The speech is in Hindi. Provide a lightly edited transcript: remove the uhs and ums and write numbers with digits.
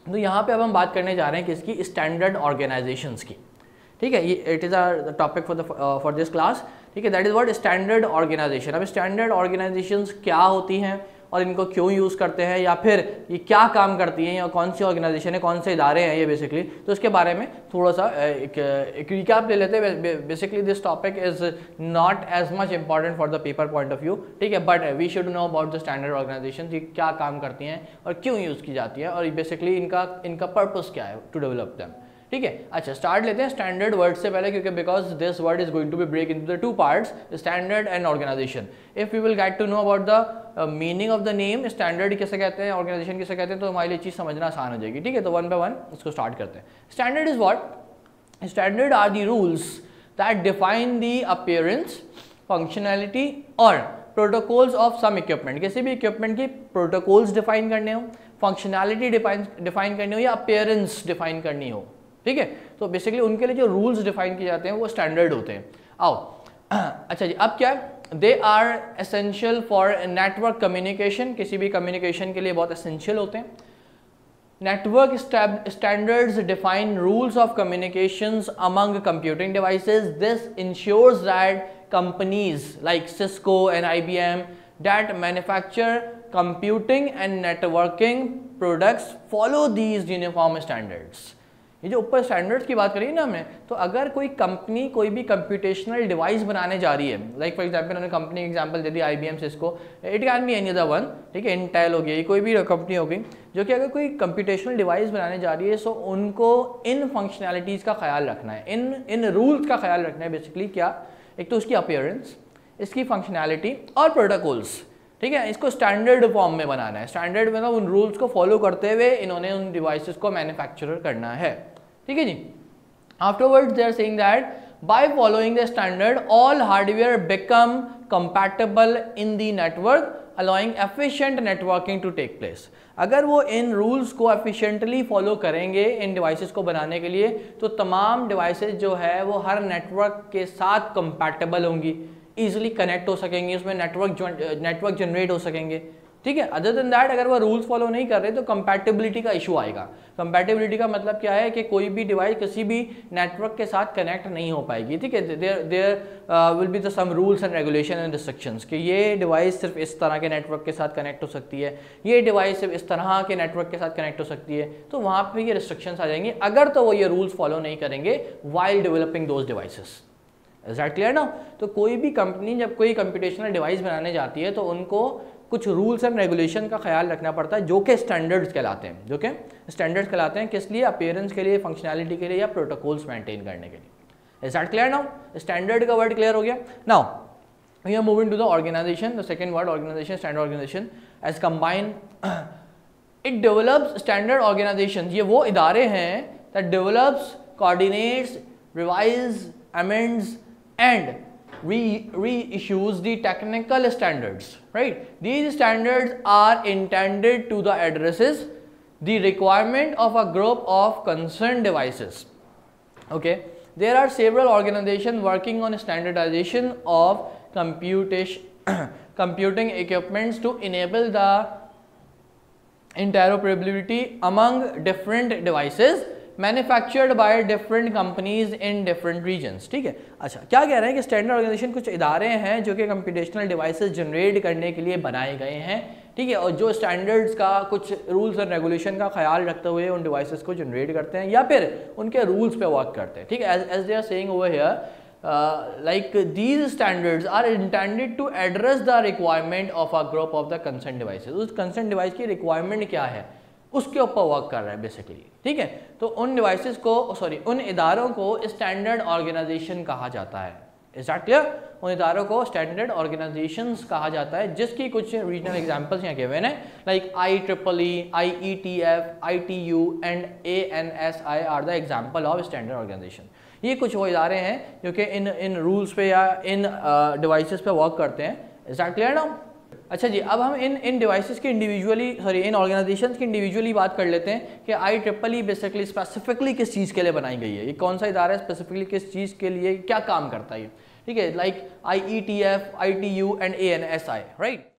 तो यहाँ पे अब हम बात करने जा रहे हैं किसकी, स्टैंडर्ड ऑर्गेनाइजेशंस की। ठीक है, ये it is a topic for this class. ठीक है, that is what standard organization. अब स्टैंडर्ड ऑर्गेनाइजेशंस क्या होती हैं और इनको क्यों यूज़ करते हैं, या फिर ये क्या काम करती हैं, या कौन सी ऑर्गेनाइजेशन है, कौन से इदारे हैं ये बेसिकली, तो इसके बारे में थोड़ा सा एक रिकैप ले लेते हैं। Basically this topic is not as much important for the paper point of view. ठीक है, but we should know about the standard organization, ये क्या काम करती हैं और क्यों यूज़ की जाती है, और बेसिकली इनका पर्पस क्या है टू डेवलप दैम। ठीक है, अच्छा स्टार्ट लेते हैं स्टैंडर्ड वर्ड से पहले, क्योंकि because this word is going to be break into the two parts, standard and organization. If you will get to know about the meaning of the name, standard किसे कहते हैं, ऑर्गेनाइजेशन किसे कहते हैं, तो हमारे लिए चीज़ समझना आसान हो जाएगी। ठीक है, तो वन बाय वन इसको स्टार्ट करते हैं। Standard is what, standard are the rules that define the appearance, functionality और प्रोटोकॉल्स ऑफ सम इक्विपमेंट। किसी भी इक्विपमेंट की प्रोटोकॉल्स डिफाइन करने हो, फंक्शनैलिटी डिफाइन करनी हो, या अपीयरेंस डिफाइन करनी हो। ठीक है, तो बेसिकली उनके लिए जो रूल्स डिफाइन किए जाते हैं वो स्टैंडर्ड होते हैं। आओ अच्छा जी, अब क्या, they are essential for network communication, किसी भी कम्युनिकेशन के लिए बहुत एसेंशियल होते हैं। Network standards define rules of communications among computing devices. This ensures that companies like Cisco and IBM that manufacture computing and networking products follow these uniform standards। ये जो ऊपर स्टैंडर्ड्स की बात करी ना हमने, तो अगर कोई कंपनी कोई भी कंप्यूटेशनल डिवाइस बनाने जा रही है, लाइक फॉर एग्जांपल उन्होंने कंपनी एग्जांपल दे दिया IBM, Cisco, it can be any other one. ठीक है, इंटेल हो गई, कोई भी कंपनी हो गई, जो कि अगर कोई कंप्यूटेशनल डिवाइस बनाने जा रही है, सो उनको इन फंक्शनैलिटीज़ का ख्याल रखना है, इन रूल्स का ख्याल रखना है। बेसिकली क्या, एक तो उसकी अपीयरेंस, इसकी फंक्शनैलिटी और प्रोटोकॉल्स। ठीक है, इसको स्टैंडर्ड फॉर्म में बनाना है। स्टैंडर्ड मतलब उन रूल्स को फॉलो करते हुए इन्होंने उन डिवाइसेस को मैन्युफैक्चरर करना है। ठीक है जी, afterwards they are saying that by following the standard all hardware become compatible in the network allowing efficient networking to take place. अगर वो इन रूल्स को एफिशिएंटली फॉलो करेंगे इन डिवाइसेस को बनाने के लिए, तो तमाम डिवाइसेस जो है वो हर नेटवर्क के साथ कंपैटिबल होंगी, ईजिली कनेक्ट हो सकेंगे, उसमें नेटवर्क जनरेट हो सकेंगे। ठीक है, अदर देन दैट अगर वो रूल्स फॉलो नहीं कर रहे तो कंपैटिबिलिटी का इशू आएगा। कंपैटिबिलिटी का मतलब क्या है कि कोई भी डिवाइस किसी भी नेटवर्क के साथ कनेक्ट नहीं हो पाएगी। ठीक है, there will be the some rules and regulation and restrictions कि ये डिवाइस सिर्फ इस तरह के नेटवर्क के साथ कनेक्ट हो सकती है, ये डिवाइस सिर्फ इस तरह के नेटवर्क के साथ कनेक्ट हो सकती है, तो वहाँ पर ये रिस्ट्रिक्शंस आ जाएंगी अगर तो वो ये रूल्स फॉलो नहीं करेंगे while developing those devices. Is that clear ना? तो कोई भी कंपनी जब कोई कंप्यूटेशनल डिवाइस बनाने जाती है तो उनको कुछ रूल्स एंड रेगुलेशन का ख्याल रखना पड़ता है, जो कि स्टैंडर्ड्स कहलाते हैं। जो कि स्टैंडर्ड्स कहलाते हैं किस लिए, अपीयरेंस के लिए, फंक्शनैलिटी के लिए, या प्रोटोकॉल्स मेंटेन करने के लिए। Is that clear now? Standard का वर्ड क्लियर हो गया। Now we are moving to the organization, the second word organization, standard organization as combine it develops standard organization. ये वो इदारे हैं that develops, coordinates, revise, amends and reissues the technical standards, right? These standards are intended to the addresses the requirement of a group of concerned devices. Okay, there are several organizations working on standardization of computing equipments to enable the interoperability among different devices manufactured by different companies in different regions. ठीक है, अच्छा क्या कह रहे हैं कि स्टैंडर्ड ऑर्गेनाइजेशन कुछ इदारे हैं जो कि कंप्यूटेशनल डिवाइसेस जनरेट करने के लिए बनाए गए हैं। ठीक है, और जो स्टैंडर्ड्स का कुछ रूल्स और रेगुलेशन का ख्याल रखते हुए उन डिवाइसेस को जनरेट करते हैं या फिर उनके रूल्स पे वर्क करते हैं। ठीक है, as they are saying over here like these standards are intended to address the requirement of a group of the concerned devices। उस concerned device की requirement क्या है उसके ऊपर वर्क कर रहा है बेसिकली। ठीक है, तो उन डिवाइसेस को उन इदारों को स्टैंडर्ड ऑर्गेनाइजेशन कहा जाता है। Is that clear? उन इदारों को स्टैंडर्ड ऑर्गेनाइजेशंस कहा जाता है, जिसकी कुछ रीजनल एग्जांपल्स यहाँ गिवन है, like IEEE, IETF, ITU and ANSI are the example of standard organization. ये कुछ वो इदारे हैं जो कि इन रूल्स पे या इन डिवाइसेस पे वर्क करते हैं। Is that clear now? अच्छा जी, अब हम इन डिवाइसेस की इन ऑर्गेनाइजेशंस की इंडिविजुअली बात कर लेते हैं कि IEEE बेसिकली स्पेसिफिकली किस चीज़ के लिए बनाई गई है, ये कौन सा इदारा है, स्पेसिफिकली किस चीज़ के लिए क्या काम करता है। ठीक है, like IETF, ITU and ANSI, right.